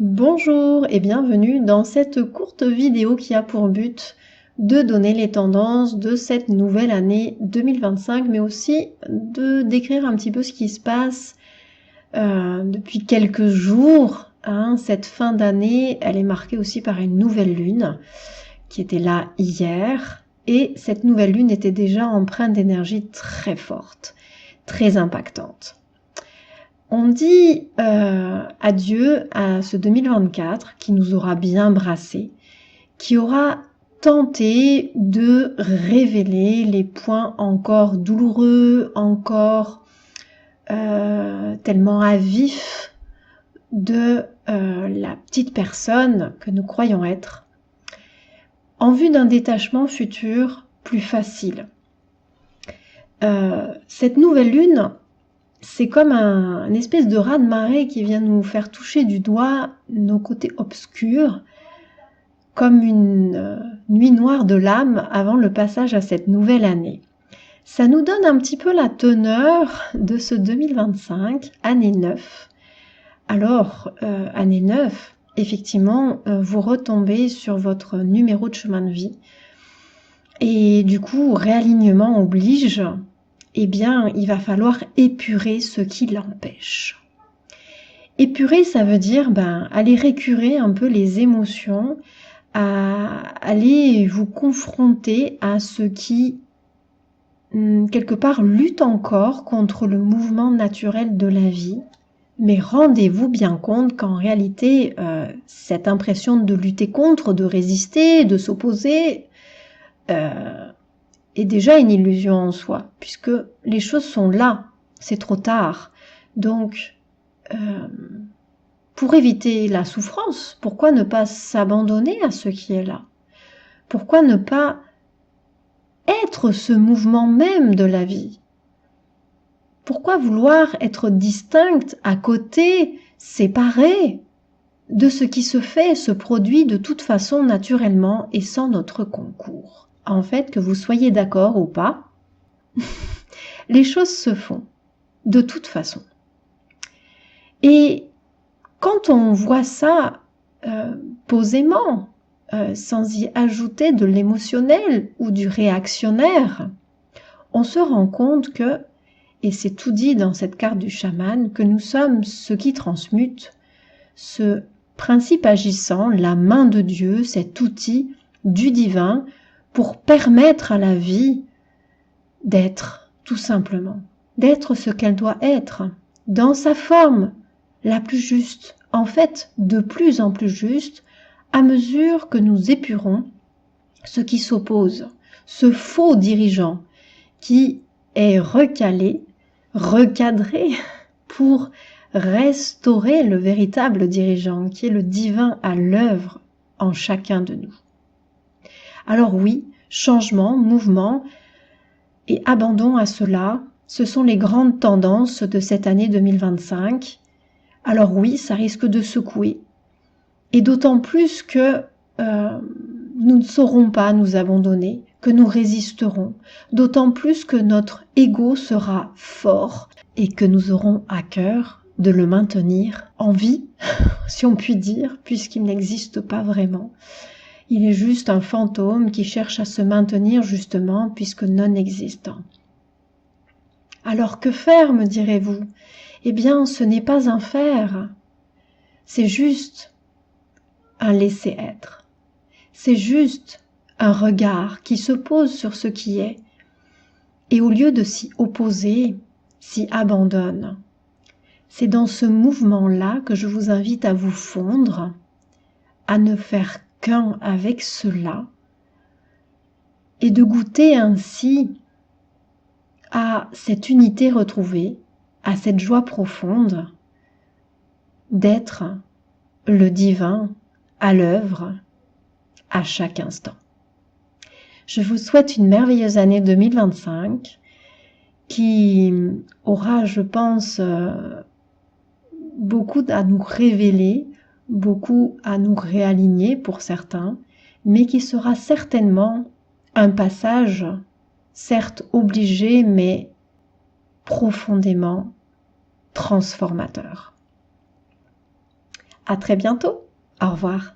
Bonjour et bienvenue dans cette courte vidéo qui a pour but de donner les tendances de cette nouvelle année 2025, mais aussi de décrire un petit peu ce qui se passe depuis quelques jours. Cette fin d'année, elle est marquée aussi par une nouvelle lune qui était là hier, et cette nouvelle lune était déjà empreinte d'énergie très forte, très impactante. On dit adieu à ce 2024 qui nous aura bien brassé, qui aura tenté de révéler les points encore douloureux, encore tellement à vif de la petite personne que nous croyons être, en vue d'un détachement futur plus facile. Cette nouvelle lune, c'est comme un espèce de raz-de-marée qui vient nous faire toucher du doigt nos côtés obscurs, comme une nuit noire de l'âme avant le passage à cette nouvelle année. Ça nous donne un petit peu la teneur de ce 2025, année 9. Alors, année 9, effectivement, vous retombez sur votre numéro de chemin de vie. Et du coup, réalignement oblige, eh bien, il va falloir épurer ce qui l'empêche. Épurer, ça veut dire aller récurer un peu les émotions, aller vous confronter à ce qui, quelque part, lutte encore contre le mouvement naturel de la vie. Mais rendez-vous bien compte qu'en réalité, cette impression de lutter contre, de résister, de s'opposer, est déjà une illusion en soi, puisque les choses sont là, c'est trop tard. Donc, pour éviter la souffrance, pourquoi ne pas s'abandonner à ce qui est là? Pourquoi ne pas être ce mouvement même de la vie? Pourquoi vouloir être distincte, à côté, séparée de ce qui se fait, se produit de toute façon naturellement et sans notre concours? En fait, que vous soyez d'accord ou pas, les choses se font de toute façon. Et quand on voit ça posément, sans y ajouter de l'émotionnel ou du réactionnaire, on se rend compte que, et c'est tout dit dans cette carte du chaman, que nous sommes ce qui transmute, ce principe agissant, la main de Dieu, cet outil du divin pour permettre à la vie d'être, tout simplement, d'être ce qu'elle doit être, dans sa forme la plus juste, en fait, de plus en plus juste, à mesure que nous épurons ce qui s'oppose, ce faux dirigeant qui est recalé, recadré pour restaurer le véritable dirigeant, qui est le divin à l'œuvre en chacun de nous. Alors oui, changement, mouvement et abandon à cela, ce sont les grandes tendances de cette année 2025. Alors oui, ça risque de secouer. Et d'autant plus que nous ne saurons pas nous abandonner, que nous résisterons. D'autant plus que notre ego sera fort et que nous aurons à cœur de le maintenir en vie, si on peut dire, puisqu'il n'existe pas vraiment. Il est juste un fantôme qui cherche à se maintenir justement puisque non existant. Alors que faire, me direz-vous? Eh bien, ce n'est pas un faire, c'est juste un laisser-être. C'est juste un regard qui se pose sur ce qui est et au lieu de s'y opposer, s'y abandonne. C'est dans ce mouvement-là que je vous invite à vous fondre, à ne faire qu'un avec cela et de goûter ainsi à cette unité retrouvée, à cette joie profonde d'être le divin à l'œuvre à chaque instant. Je vous souhaite une merveilleuse année 2025 qui aura, je pense, beaucoup à nous révéler, beaucoup à nous réaligner pour certains, mais qui sera certainement un passage, certes obligé, mais profondément transformateur. À très bientôt. Au revoir.